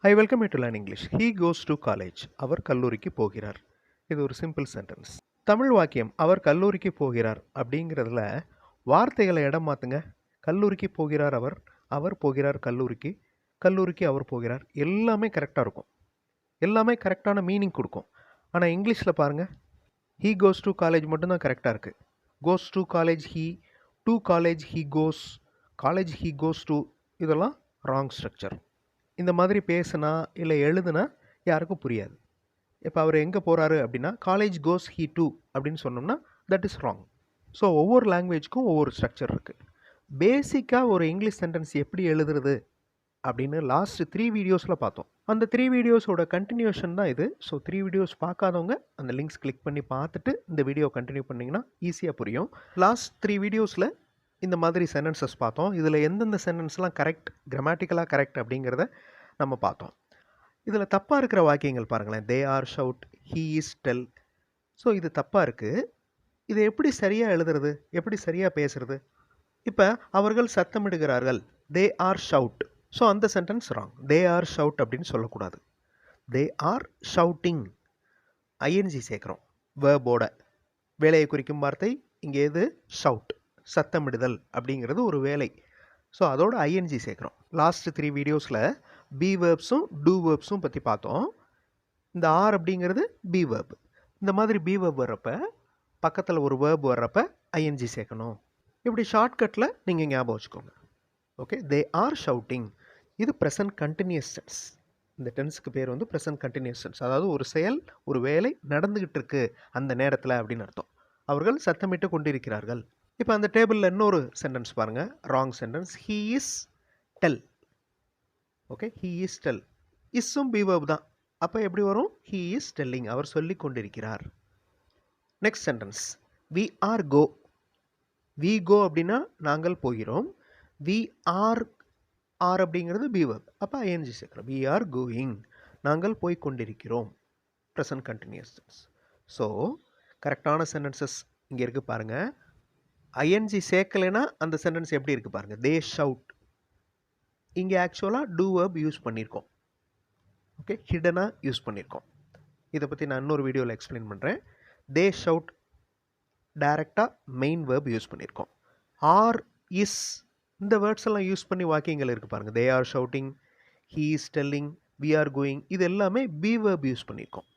I welcome you to learn English. He goes to college. அவர் கல்லூரிக்கு போகிறார். இது ஒரு சிம்பிள் சென்டென்ஸ். தமிழ் வாக்கியம் அவர் கல்லூரிக்கு போகிறார் அப்படிங்கிறதுல வார்த்தைகளை இடம் மாற்றுங்க. கல்லூரிக்கு போகிறார் அவர், அவர் போகிறார் கல்லூரிக்கு, கல்லூரிக்கு அவர் போகிறார். எல்லாமே கரெக்டாக இருக்கும். எல்லாமே கரெக்டான மீனிங் கொடுக்கும். ஆனால் இங்கிலீஷில் பாருங்கள், ஹீ கோஸ் டு காலேஜ் மட்டும்தான் கரெக்டாக இருக்குது. கோஸ் to college he, to college he cos, college he goes to, இதெல்லாம் ராங் ஸ்ட்ரக்சர். இந்த மாதிரி பேசுனா இல்லை எழுதுனா யாருக்கும் புரியாது. இப்போ அவர் எங்கே போகிறாரு அப்படின்னா காலேஜ் கோஸ் ஹீ டூ அப்படின்னு சொன்னோம்னா தட் இஸ் ராங். ஸோ ஒவ்வொரு லாங்குவேஜ்க்கும் ஒவ்வொரு ஸ்ட்ரக்சர் இருக்குது. பேசிக்காக ஒரு இங்கிலீஷ் சென்டென்ஸ் எப்படி எழுதுறது அப்படின்னு லாஸ்ட் 3 வீடியோஸில் பார்த்தோம். அந்த 3 வீடியோஸோட கண்டினியூஷன் தான் இது. ஸோ 3 வீடியோஸ் பார்க்காதவங்க அந்த லிங்க்ஸ் கிளிக் பண்ணி பார்த்துட்டு இந்த வீடியோ கண்டினியூ பண்ணிங்கன்னா ஈஸியாக புரியும். லாஸ்ட் 3 வீடியோஸில் இந்த மாதிரி சென்டென்சஸ் பார்த்தோம். இதில் எந்தெந்த சென்டென்ஸ்லாம் கரெக்ட், கிராமட்டிக்கலாக கரெக்ட் அப்படிங்கிறத நம்ம பார்த்தோம். இதில் தப்பாக இருக்கிற வாக்கியங்கள் பாருங்களேன். They are shout, he is tell. So இது தப்பாக இருக்குது. இதை எப்படி சரியாக எழுதுறது, எப்படி சரியாக பேசுறது? இப்போ அவர்கள் சத்தமிடுகிறார்கள், தே ஆர் ஷவுட். ஸோ அந்த sentence wrong. They are shout அப்படின்னு சொல்லக்கூடாது. தே ஆர் ஷவுட்டிங். ஐஎன்ஜி சேர்க்குறோம் வேர்போட. வேலையை குறிக்கும் வார்த்தை இங்கே எது? ஷவுட். சத்தமிடுதல் அப்படிங்கிறது ஒரு வேலை. ஸோ அதோட ஐஎன்ஜி சேர்க்குறோம். லாஸ்ட் 3 வீடியோஸில் பி வேர்ப்ஸும் டூ வேர்ப்ஸும் பற்றி பார்த்தோம். இந்த ஆர் அப்படிங்கிறது பி வேர்ப். இந்த மாதிரி பி வேர்ப் வர்றப்ப பக்கத்தில் ஒரு வேர்ப் வர்றப்ப ஐஎன்ஜி சேர்க்கணும். இப்படி ஷார்ட்கட்டில் நீங்கள் ஞாபகம் வச்சுக்கோங்க. Okay, they are shouting. இது ப்ரெசன்ட் கண்டினியூஸ் டென்ஸ். இந்த டென்ஸுக்கு பேர் வந்து ப்ரெசன்ட் கண்டினியூஸ் டென்ஸ். அதாவது ஒரு செயல், ஒரு வேலை நடந்துக்கிட்டு இருக்கு அந்த நேரத்தில் அப்படின்னு அர்த்தம். அவர்கள் சத்தமிட்டு கொண்டிருக்கிறார்கள். இப்போ அந்த டேபிளில் இன்னொரு சென்டென்ஸ் பாருங்கள், wrong sentence. He is tell. Okay, he is tell. இஸ்ஸும் பி வேர்ப் தான். அப்போ எப்படி வரும்? He is telling. அவர் சொல்லி கொண்டிருக்கிறார். Next sentence, we are go. We go அப்படின்னா நாங்கள் போகிறோம். வி ஆர், ஆர் அப்படிங்கிறது பி வேர்ப். அப்போ ஐஎன்ஜி சேர்க்குறோம். We are going. நாங்கள் போய் கொண்டிருக்கிறோம். Present continuous tense. ஸோ கரெக்டான சென்டென்சஸ் இங்கே இருக்குது பாருங்கள். ஐஎன்ஜி சேர்க்கலைன்னா அந்த சென்டென்ஸ் எப்படி இருக்குது பாருங்கள். They shout. இங்கே ஆக்சுவலாக டூ வேர்ப் யூஸ் பண்ணியிருக்கோம். ஓகே, ஹிடனாக யூஸ் பண்ணியிருக்கோம். இதை பற்றி நான் இன்னொரு வீடியோவில் எக்ஸ்பிளைன் பண்ணுறேன். தே ஷவுட் டைரெக்டாக மெயின் வேர்ப் யூஸ் பண்ணியிருக்கோம். ஆர், இஸ், இந்த வேர்ட்ஸ் எல்லாம் யூஸ் பண்ணி வாக்கியங்கள் இருக்குது பாருங்கள். They are shouting, he is telling, we are going. இது எல்லாமே பி வேர்ப் யூஸ் பண்ணியிருக்கோம்.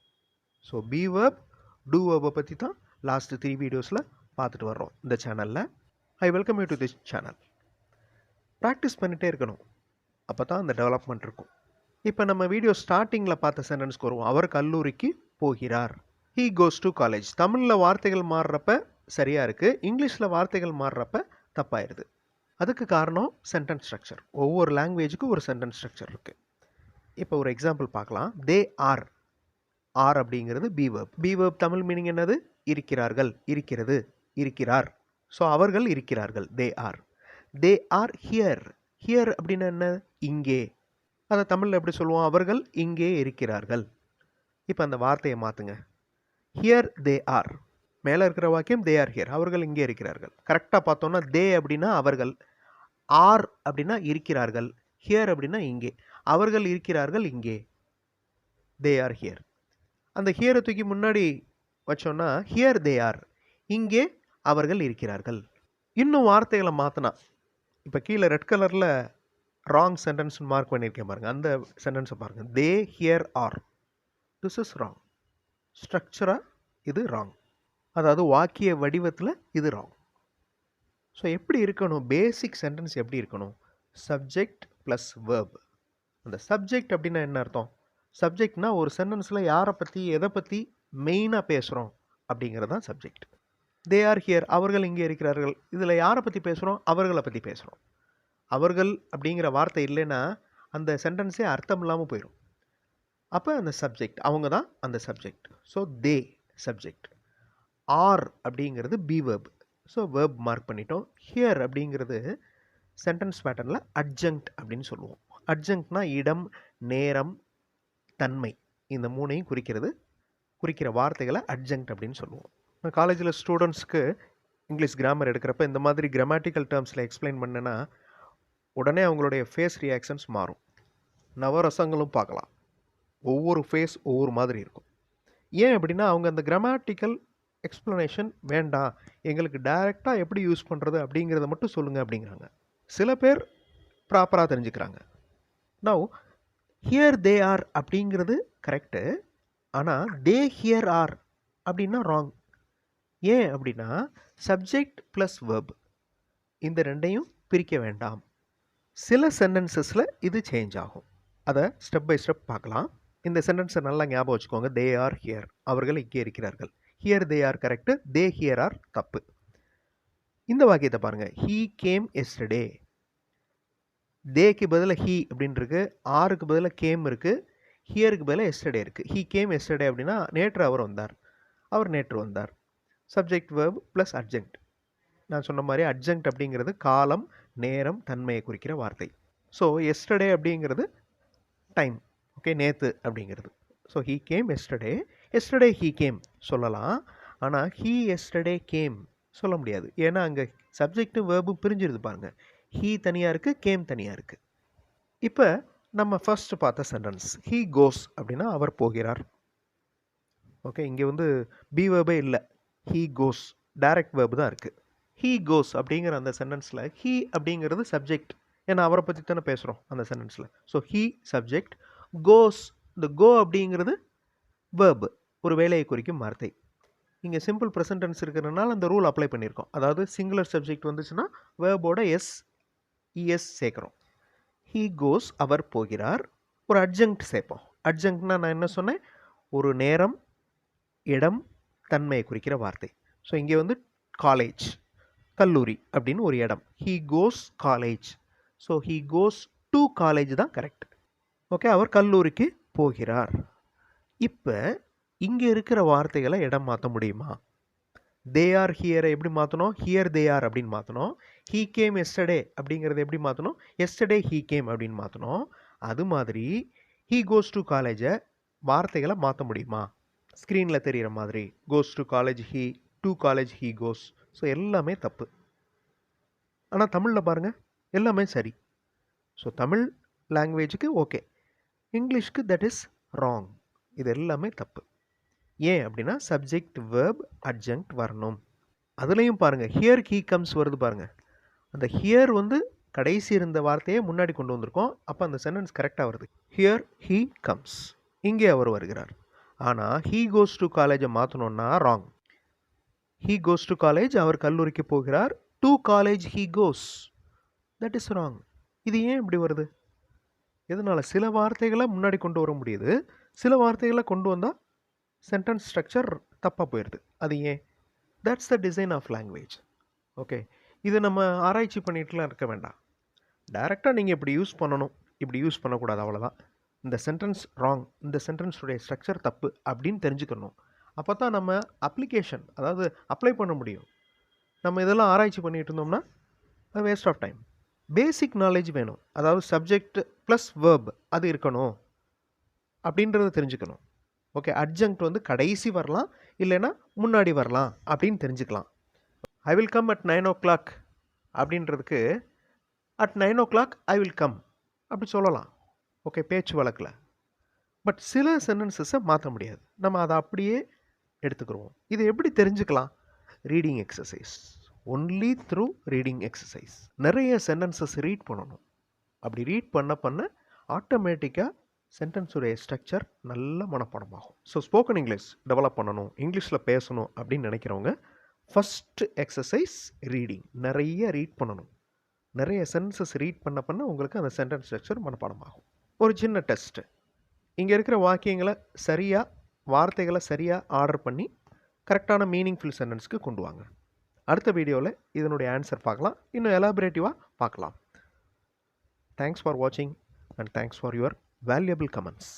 ஸோ பி வேர்ப், டூ வேர்பை பற்றி தான் லாஸ்ட் 3 வீடியோஸில் பார்த்துட்டு வர்றோம் இந்த சேனலில். ஐ welcome you to this channel. Practice பண்ணிகிட்டே இருக்கணும், அப்போ தான் அந்த டெவலப்மெண்ட் இருக்கும். இப்போ நம்ம வீடியோ ஸ்டார்டிங்கில் பார்த்த சென்டென்ஸ்க்கு வருவோம். அவர் கல்லூரிக்கு போகிறார். He goes to college. தமிழில் வார்த்தைகள் மாறுறப்ப சரியாக இருக்குது, இங்கிலீஷில் வார்த்தைகள் மாறுறப்ப தப்பாயிருது. அதுக்கு காரணம் சென்டென்ஸ் ஸ்ட்ரக்சர். ஒவ்வொரு லாங்குவேஜுக்கும் ஒரு சென்டென்ஸ் ஸ்ட்ரக்சர் இருக்குது. இப்போ ஒரு எக்ஸாம்பிள் பார்க்கலாம். They are. ஆர் அப்படிங்கிறது be verb. B verb Tamil meaning என்னது? இருக்கிறார்கள், இருக்கிறது, இருக்கிறார். ஸோ அவர்கள் இருக்கிறார்கள், they are. They are here. Here அப்படின்னா என்ன? இங்கே. அதை தமிழில் எப்படி சொல்லுவோம்? அவர்கள் இங்கே இருக்கிறார்கள். இப்போ அந்த வார்த்தையை மாற்றுங்க. Here they R. மேலே இருக்கிற வாக்கியம் தே ஆர் ஹியர். அவர்கள் இங்கே இருக்கிறார்கள். கரெக்டாக பார்த்தோன்னா தே அப்படின்னா அவர்கள், ஆர் அப்படின்னா இருக்கிறார்கள், ஹியர் அப்படின்னா இங்கே. அவர்கள் இருக்கிறார்கள் இங்கே, தே ஆர் ஹியர். அந்த ஹியரை தூக்கி முன்னாடி வச்சோன்னா ஹியர் தே ஆர், இங்கே அவர்கள் இருக்கிறார்கள். இன்னும் வார்த்தைகளை மாற்றினா, இப்போ கீழே ரெட் கலரில் ராங் சென்டென்ஸ் மார்க் பண்ணியிருக்கேன் பாருங்கள். அந்த சென்டென்ஸை பாருங்கள். They here are. This is wrong. ஸ்ட்ரக்சராக இது ராங். அதாவது வாக்கிய வடிவத்தில் இது ராங். ஸோ எப்படி இருக்கணும்? பேசிக் சென்டென்ஸ் எப்படி இருக்கணும்? Subject plus verb. அந்த சப்ஜெக்ட் அப்படின்னா என்ன அர்த்தம்? சப்ஜெக்ட்னா ஒரு சென்டென்ஸில் யாரை பற்றி, எதை பற்றி மெயினாக பேசுகிறோம் அப்படிங்கிறது தான் சப்ஜெக்ட். They are here. அவர்கள் இங்கே இருக்கிறார்கள். இதில் யாரை பற்றி பேசுகிறோம்? அவர்களை பற்றி பேசுகிறோம். அவர்கள் அப்படிங்கிற வார்த்தை இல்லைன்னா அந்த சென்டென்ஸே அர்த்தம் இல்லாமல் போயிடும். அப்போ அந்த சப்ஜெக்ட், அவங்க தான் அந்த subject. So they subject. Are அப்படிங்கிறது be verb. So verb mark பண்ணிட்டோம். ஹியர் அப்படிங்கிறது சென்டென்ஸ் பேட்டர்னில் அட்ஜங்க்ட் அப்படின்னு சொல்லுவோம். அட்ஜங்க்ட்னா இடம், நேரம், தன்மை, இந்த மூணையும் குறிக்கிற வார்த்தைகளை அட்ஜங்க்ட் அப்படின்னு சொல்லுவோம். நான் காலேஜில் ஸ்டூடெண்ட்ஸ்க்கு இங்கிலீஷ் கிராமர் எடுக்கிறப்ப இந்த மாதிரி கிராமட்டிக்கல் டேர்ம்ஸில் எக்ஸ்பிளைன் பண்ணேன்னா உடனே அவங்களுடைய ஃபேஸ் ரியாக்ஷன்ஸ் மாறும். நவரசங்களும் பார்க்கலாம். ஒவ்வொரு ஃபேஸ் ஒவ்வொரு மாதிரி இருக்கும். ஏன் அப்படின்னா அவங்க அந்த கிராமட்டிக்கல் எக்ஸ்ப்ளனேஷன் வேண்டாம், எங்களுக்கு டைரெக்டாக எப்படி யூஸ் பண்ணுறது அப்படிங்கிறத மட்டும் சொல்லுங்கள் அப்படிங்கிறாங்க. சில பேர் ப்ராப்பராக தெரிஞ்சுக்கிறாங்க. நவ் ஹியர் தே ஆர் அப்படிங்கிறது கரெக்டு, ஆனால் தே ஹியர் ஆர் அப்படின்னா ராங். ஏன் அப்படின்னா சப்ஜெக்ட் ப்ளஸ் வெர்ப் இந்த ரெண்டையும் பிரிக்க வேண்டாம். சில சென்டென்சஸில் இது சேஞ்ச் ஆகும். அதை ஸ்டெப் பை ஸ்டெப் பார்க்கலாம். இந்த சென்டென்ஸை நல்லா ஞாபகம் வச்சுக்கோங்க. தே ஆர் ஹியர், அவர்கள் இங்கே இருக்கிறார்கள். Here they are correct, they here are தப்பு. இந்த வாக்கியத்தை பாருங்கள். He came yesterday. தேக்கு பதிலாக ஹீ அப்படின்னு இருக்கு, ஆருக்கு பதிலாக கேம் இருக்குது, ஹியருக்கு பதிலாக எஸ்டர்டே இருக்குது. ஹீ கேம் எஸ்டர்டே அப்படின்னா நேற்று அவர் வந்தார், அவர் நேற்று வந்தார். Subject verb plus அட்ஜெக்ட். நான் சொன்ன மாதிரி அட்ஜெக்ட் அப்படிங்கிறது காலம், நேரம், தன்மையை குறிக்கிற வார்த்தை. ஸோ எஸ்டர்டே அப்படிங்கிறது டைம், ஓகே, நேற்று அப்படிங்கிறது. So he came yesterday, yesterday he came சொல்லலாம். ஆனால் ஹீ எஸ்டர்டே கேம் சொல்ல முடியாது. ஏன்னா அங்கே சப்ஜெக்டும் வேர்பும் பிரிஞ்சிருது பாருங்கள். ஹீ தனியாக இருக்குது, கேம் தனியாக இருக்குது. இப்போ நம்ம ஃபர்ஸ்ட் பார்த்த சென்டென்ஸ் ஹீ கோஸ் அப்படின்னா அவர் போகிறார். ஓகே, இங்கே வந்து பி வேர்பே இல்லை, ஹீ கோஸ் டைரக்ட் வேர்பு தான் இருக்குது. ஹீ கோஸ் அப்படிங்கிற அந்த சென்டென்ஸில் ஹீ அப்படிங்கிறது சப்ஜெக்ட், ஏன்னா அவரை பற்றி தானே பேசுகிறோம் அந்த சென்டென்ஸில். ஸோ ஹீ சப்ஜெக்ட், கோஸ் இந்த கோ அப்படிங்கிறது வேர்பு, ஒரு வேலையை குறிக்கும் வார்த்தை. இங்கே சிம்பிள் ப்ரெசன்ட் டென்ஸ் இருக்கிறதுனால அந்த ரூல் அப்ளை பண்ணியிருக்கோம். அதாவது சிங்குலர் சப்ஜெக்ட் வந்துச்சுன்னா வேர்போட இஎஸ் சேர்க்குறோம். ஹீ கோஸ் அவர் போகிறார், ஒரு அட்ஜங்க்ட் சேர்ப்போம். அட்ஜங்க்ட்னா நான் என்ன சொன்னேன், ஒரு நேரம், இடம், தன்மையை குறிக்கிற வார்த்தை. ஸோ இங்கே வந்து காலேஜ், கல்லூரி அப்படின்னு ஒரு இடம். He goes college. So he goes to college தான் கரெக்ட். ஓகே, அவர் கல்லூரிக்கு போகிறார். இப்போ இங்கே இருக்கிற வார்த்தைகளை இடம் மாற்ற முடியுமா? தே ஆர் ஹியரை எப்படி மாற்றணும்? ஹியர் தே ஆர் அப்படின்னு மாற்றணும். ஹீ கேம் எஸ்டர்டே அப்படிங்கிறத எப்படி மாற்றணும்? எஸ்டர்டே ஹீ கேம் அப்படின்னு மாற்றணும். அது மாதிரி ஹீ கோஸ் டு காலேஜை வார்த்தைகளை மாற்ற முடியுமா? ஸ்க்ரீனில் தெரிகிற மாதிரி goes to college he, to college he goes. So எல்லாமே தப்பு. ஆனால் தமிழில் பாருங்கள் எல்லாமே சரி. ஸோ தமிழ் லாங்குவேஜுக்கு ஓகே, இங்கிலீஷ்க்கு தட் இஸ் ராங். இது எல்லாமே தப்பு. ஏன் அப்படின்னா சப்ஜெக்ட் வேர்ப் அட்ஜங்க்ட் வரணும். அதுலேயும் பாருங்கள் ஹியர் ஹீ கம்ஸ் வருது பாருங்கள். அந்த ஹியர் வந்து கடைசி இருந்த வார்த்தையை முன்னாடி கொண்டு வந்திருக்கோம். அப்போ அந்த சென்டென்ஸ் கரெக்டாக வருது. ஹியர் ஹீ கம்ஸ், இங்கே அவர் வருகிறார். ஆனால் ஹீ கோஸ் டு காலேஜை மாற்றணுன்னா wrong. He goes to college, அவர் கல்லூரிக்கு போகிறார். To college he goes, that is wrong. இது ஏன் இப்படி வருது? எதனால்? சில வார்த்தைகளை முன்னாடி கொண்டு வர முடியுது, சில வார்த்தைகளை கொண்டு வந்தால் சென்டென்ஸ் ஸ்ட்ரக்சர் தப்பாக போயிடுது. அது ஏன்? That's the design of language. Okay, இது நம்ம ஆராய்ச்சி பண்ணிட்டுலாம் இருக்க வேண்டாம். டைரெக்டாக நீங்கள் இப்படி யூஸ் பண்ணணும், இப்படி யூஸ் பண்ணக்கூடாது, அவ்வளோதான். இந்த சென்டென்ஸ் ராங், இந்த சென்டென்ஸுடைய ஸ்ட்ரக்சர் தப்பு அப்படின்னு தெரிஞ்சுக்கணும். அப்போ தான் நம்ம அப்ளிகேஷன், அதாவது அப்ளை பண்ண முடியும். நம்ம இதெல்லாம் ஆராய்ச்சி பண்ணிகிட்டு இருந்தோம்னா waste of time. Basic knowledge வேணும். அதாவது சப்ஜெக்ட் ப்ளஸ் வேர்ப் அது இருக்கணும் அப்படின்றத தெரிஞ்சுக்கணும். ஓகே, அட்ஜங்க்ட் வந்து கடைசி வரலாம், இல்லைன்னா முன்னாடி வரலாம் அப்படின்னு தெரிஞ்சுக்கலாம். I will come at 9 o'clock அப்படின்றதுக்கு at 9 o'clock I will come அப்படி சொல்லலாம். ஓகே, பேச்சு வழக்கில். பட் சில சென்டென்சஸை மாற்ற முடியாது, நம்ம அதை அப்படியே எடுத்துக்கிறோம். இதை எப்படி தெரிஞ்சுக்கலாம்? Reading exercise, only through reading exercise. நிறைய சென்டென்சஸ் ரீட் பண்ணணும். அப்படி ரீட் பண்ண ஆட்டோமேட்டிக்காக சென்டென்ஸுடைய ஸ்ட்ரக்சர் நல்ல மனப்பாடமாகும். ஸோ ஸ்போக்கன் இங்கிலீஷ் டெவலப் பண்ணணும், இங்கிலீஷில் பேசணும் அப்படின்னு நினைக்கிறவங்க ஃபஸ்ட்டு எக்ஸசைஸ் ரீடிங். நிறைய ரீட் பண்ணணும். நிறைய சென்டென்சஸ் ரீட் பண்ண உங்களுக்கு அந்த சென்டென்ஸ் ஸ்ட்ரக்சர் மனப்பாடமாகும். ஒரு சின்ன டெஸ்ட்டு, இங்கே இருக்கிற வாக்கியங்களை சரியாக, வார்த்தைகளை சரியாக ஆர்டர் பண்ணி கரெக்டான மீனிங்ஃபுல் சென்டென்ஸ்க்கு கொண்டு வாங்க. அடுத்த வீடியோவில் இதனுடைய ஆன்சர் பார்க்கலாம், இன்னும் எலாபரேட்டிவாக பார்க்கலாம். தேங்க்ஸ் ஃபார் வாட்சிங் and thanks for your valuable comments.